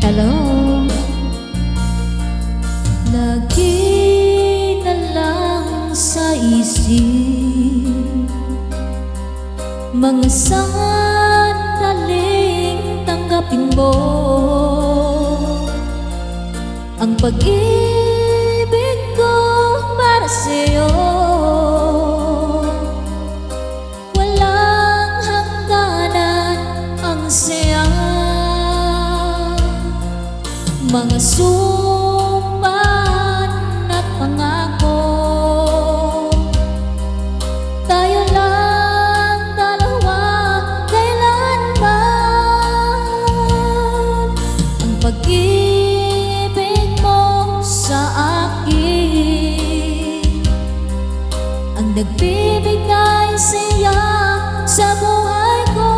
Hello. Lagi na lang sa isip mga sandaling tanggapin mo ang pag-ibig ko para sa'yo. Walang hangganan ang saya, mga suman at pangako. Tayo lang dalawa, kailanman ang pag-ibig mo sa akin ang nagbibigay saya sa buhay ko.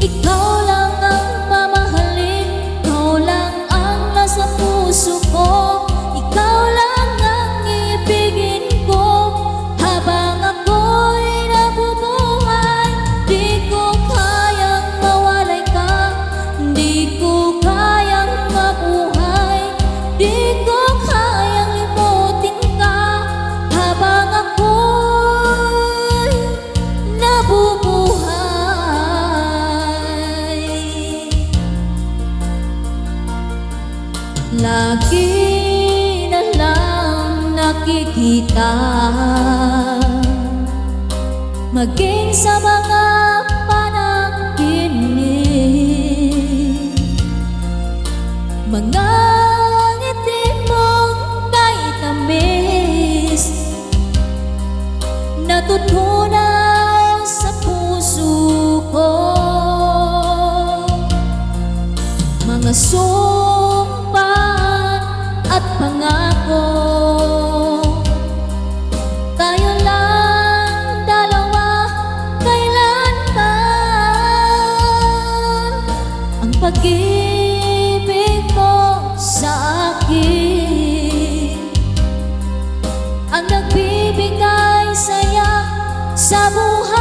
Ikaw lang ang mamahalin, ikaw lang ang nasa puso ko, ikaw lang ang iibigin ko habang ako'y nabubuhay. Di ko kayang mawalay ka, di ko kayang mabuhay, di ko kayang limutin ka habang ako'y nabubuhay. Lagi na lang nakikita, maging sa mga panaginip, mga ngiti mong kay tamis natutunaw sa puso ko, mga at pangako. Tayo lang dalawa, kailanman ang pag-ibig mo sa akin ang nagbibigay saya sa buhay.